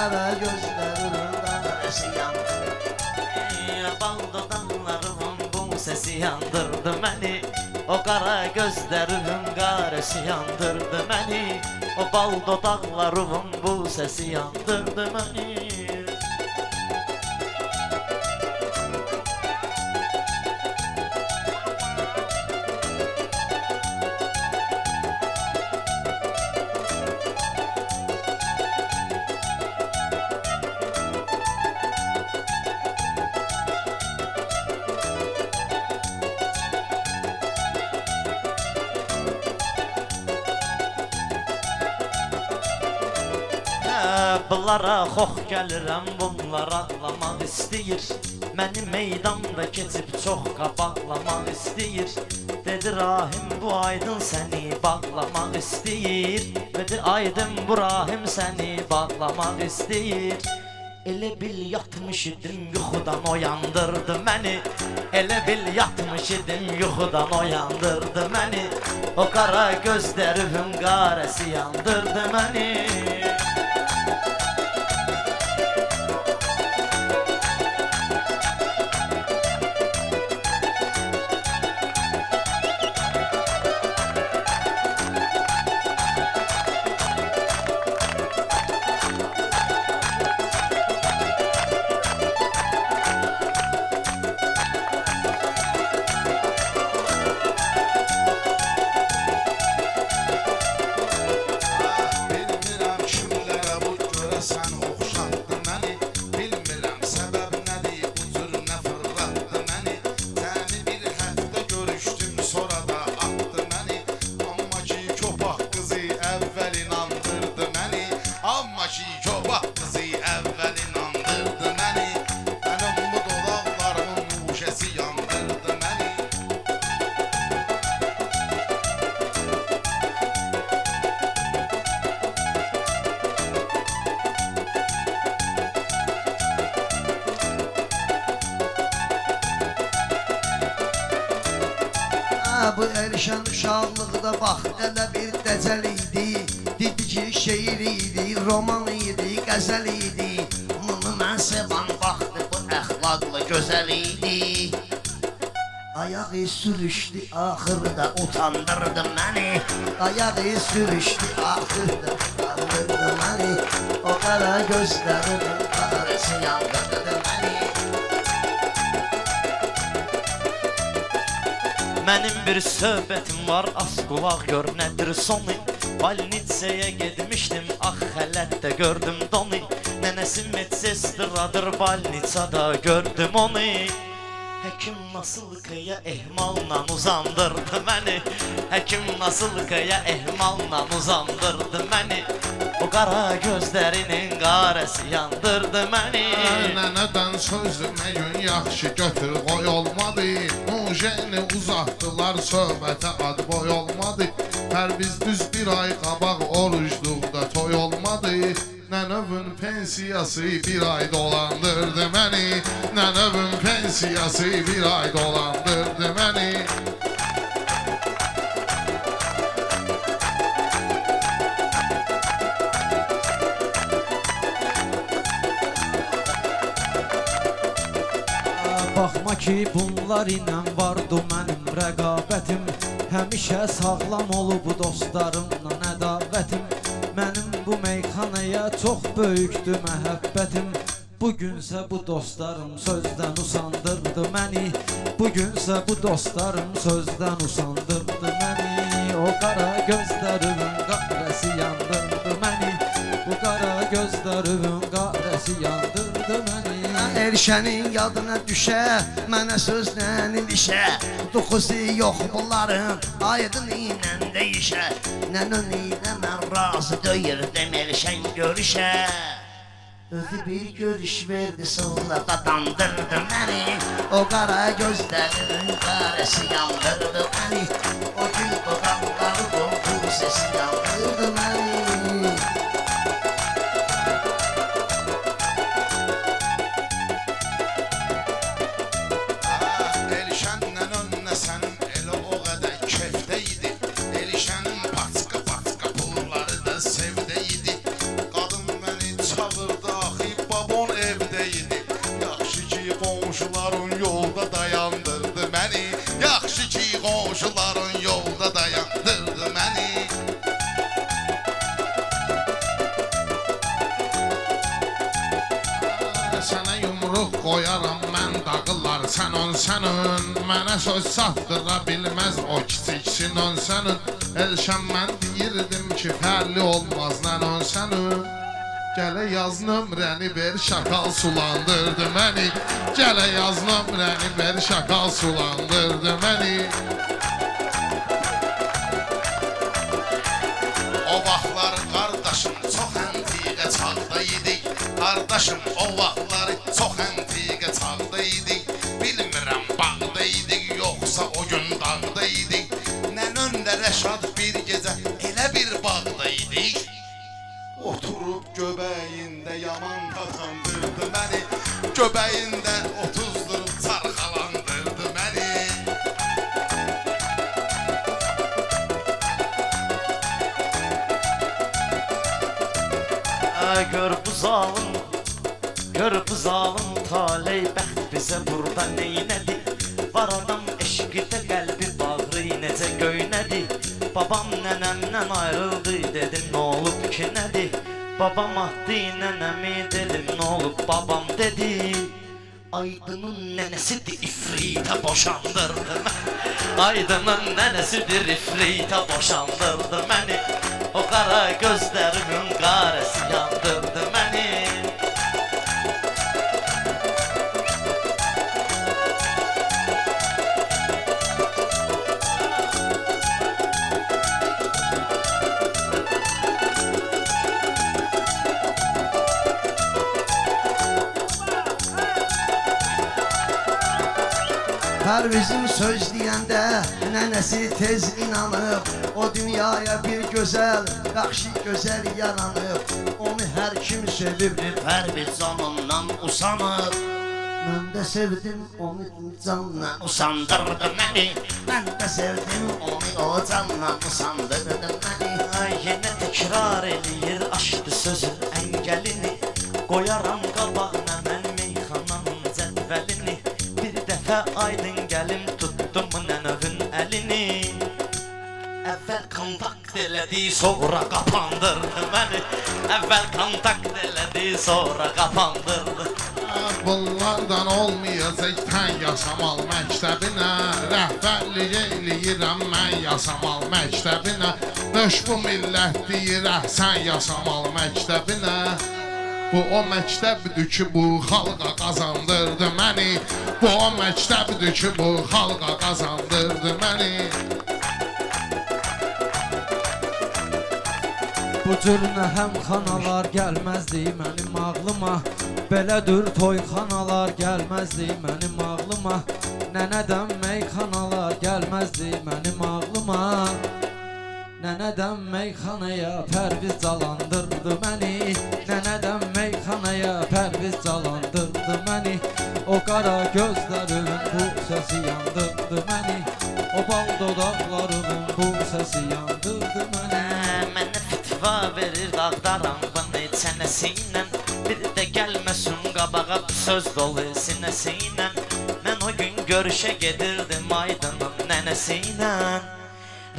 qara gözlərimin qarası yandırdı. Bal dodaqlarımın bu sesi yandırdı məni. O qara gözlərimin qarası yandırdı məni. O bal dodaqlarımın bu sesi yandırdı məni. Bunlara xox gəlirəm, bunlar ağlamaq istəyir. Məni meydanda keçib çox qabaqlamaq istəyir. Dedi Rahim bu aydın səni bağlamaq istəyir. Dedi aydın bu Rahim səni bağlamaq istəyir. Elə bil yatmış idim yuxudan oyandırdı məni. Elə bil yatmış idim yuxudan oyandırdı məni. O qara gözlərimin qarası yandırdı məni. Bu Elşən uşaqlıqda bax elə bir dəcəl idi. Dedi ki şeir idi, roman idi, qəzəl idi. Bunu mən sevən baxdı bu əxlaqlı gözəl idi. Ayağı sürüşdü axırda utandırdı məni. Ayağı sürüşdü axırda utandırdı məni. O qara gözlərimin qarası yandırdı məni. Mənim bir söhbətim var, az qulaq gör nədir sonu. Balnitsəyə getmişdim, ax xələtdə gördüm donu. Nənəsi medsestradır, balnitsada gördüm onu. Həkim nasıl qıya ehmalla uzandırdı məni. Həkim nasıl qıya ehmalla uzandırdı məni. O qara gözlərinin qarası yandırdı məni. Nənədən söz nə gün yaxşı götür qoy olmadı. Mujeni uzatdılar, söhbətə ad boy olmadı. Hər biz düz bir ay qabaq orucluqda toy olmadı. Nənövün pensiyası bir ay dolandırdı məni. Nənövün pensiyası bir ay dolandırdı məni. Baxma ki bunlar ilə vardı mənim rəqabətim. Həmişə sağlam olub dostlarımla ədavətim. Mənim bu meyxanaya çox böyükdür məhəbbətim. Bugünsə bu dostlarım sözdən usandırdı məni. Bugünsə bu dostlarım sözdən usandırdı məni. O qara gözlərimin qarəsi yandırdı məni. Bu qara gözlərimin qarəsi yandırdı məni. Elşənin yadına düşə, mənə sözlə ilişə. Duxusu yox bunların, aydın ilə deyişə. Nənən ilə mən razı deyirdim Elşən görüşə. Özü bir görüş verdi, sonra da dandırdı məni. O qara gözlərimin qarəsi yandırdı məni. O gül dodaqları bu sesi yandırdı məni. Sevdeydi, qadın məni çağırdı Oturup qoyaram mən dağlar sənin sənin Mənə söz satdıra bilməz o kiçik sinon sənin Elşən mən deyirdim ki fərli olmaz nənon sənin Gələ yaz nömrəni ver şakal sulandırdı məni Gələ yaz nömrəni ver şakal sulandırdı məni O vaxtlar qardaşım çox əntiqə çağda idik Qardaşım o vaxtları çox əntiqə çağda idik Bilmirəm bağda idik yoxsa o gün dağda idik Nənönlə Rəşad bir gecə elə bir bağda idik Oturub göbəyində yaman qazandırdı məni Göbəyində 30 durub çarxalandırdı məni Gör bu zalım taley bəxt bizə burada neynədi Var adam eşqidə qəlbi bağrı necə göynədi Babam nənəmdən ayrıldı dedim nə olub ki nədir Babam atdı nənəmi dedim nə olub babam dedi Aydının nənəsidir ifritə boşandırdı məni Aydının nənəsidir ifritə boşandırdı məni O qara gözlərimin qarəsi yandırdı məni Pərvizin söz deyəndə nənəsi tez inanıb O dünyaya bir gözəl, yaxşı gözəl yaranıb Onu hər kim sevib Pərviz canından usanıb Mən də sevdim onu canla usandırdı məni Mən də sevdim onu o canla usandırdı məni Ay, yenə təkrar eləyir açdı sözün əngəlini Qoyaram qabağına mən meyxananın cədvəlini Bir dəfə aydın gəlim tutdum nənövün əlini Əvvəl kontakt elədi sonra qapandırdı məni Əvvəl kontakt elədi sonra qapandırdı Bunlardan olmayacaq tən yaşamal məktəbinə Rəhbərlik eləyirəm mən yaşamal məktəbinə Döş bu millət deyir sən yaşamal məktəbinə Bu o məktəbdir ki bu xalqa qazandırdı məni Bu o məktəbdir ki bu xalqa qazandırdı məni Bu cür nəhəm xanalar gəlməzdi mənim ağlıma Belədir toyxanalar gəlməzdi mənim ağlıma Nənədən meyxanalar gəlməzdi mənim ağlıma Nənədən meyxanaya pərviz calandırdı məni Nənədən meyxanaya pərviz calandırdı məni O qara gözlərimin bu səsi yandırdı məni O bal dodaqlarının bu səsi yandırdı məni Mənə fitva verir dağdaram bana çənəsiylə Bir də gəlməsin qabağa söz dolu sinəsiylə Mən o gün görüşə gedirdim Aydının nənəsiylə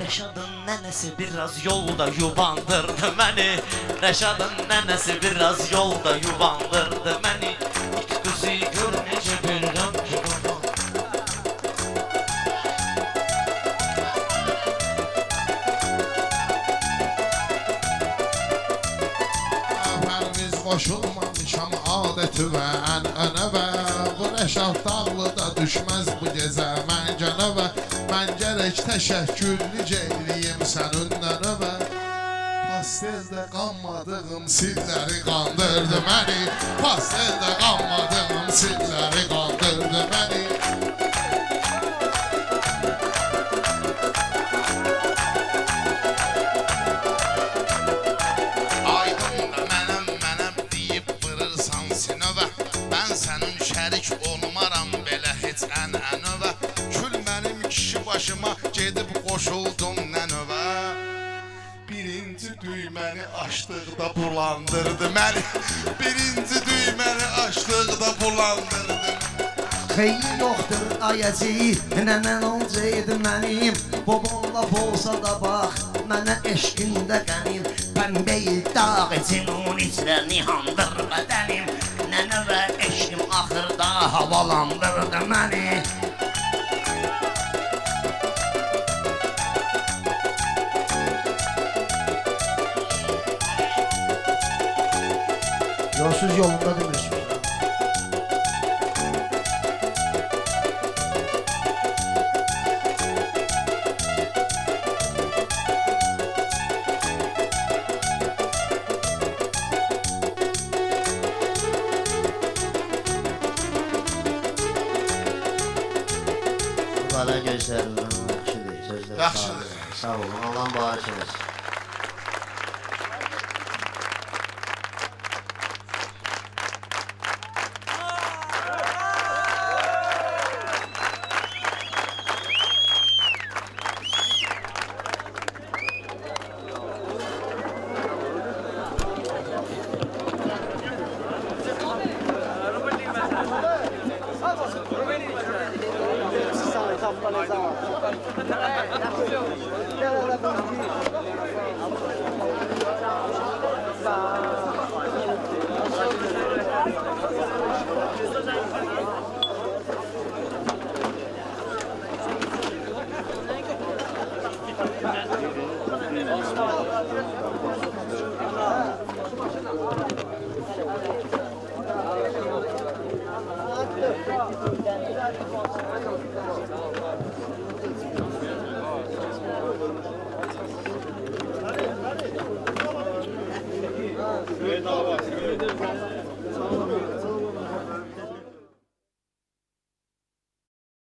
Rəşadın nənəsi biraz yolda yubandırdı məni Rəşadın nənəsi biraz yolda yubandırdı məni İt qızı gör necə bilirəm ki Pərviz qoşulmamışam adəti və ənənə və Bu Rəşad dağlıda düşməz bu gecə məncənə və Mən gərək təşəkkürlük eləyim səninlə və Pasteldə qanmadığım silləri qandırdı məni Pasteldə qanmadığım silləri qandırdı məni Aydın da mənəm deyib vırırsan sinövə Mən sənin şərik olmaram belə heç ənənövə Kül mənim kişi başıma gedib qoşuldum nənövə Birinci düyməni açdıqda bulandırdı məni Birinci düyməni açdıqda bulandırdı Xeyri yoxdur ayəci, nənən olcaydı mənim Babamla bolsa da bax, mənə eşqində qənim Pəmbəyi dağ için onun içlərini handır bədənim Nənə və eşqim axırda havalandırdı məni. Yolsuz yolunda demişim. Qara gözlərindən yaxşıdır, sözlər Yaxşıdır. Sağ olun, Allah'ın bağışınız. Bedava.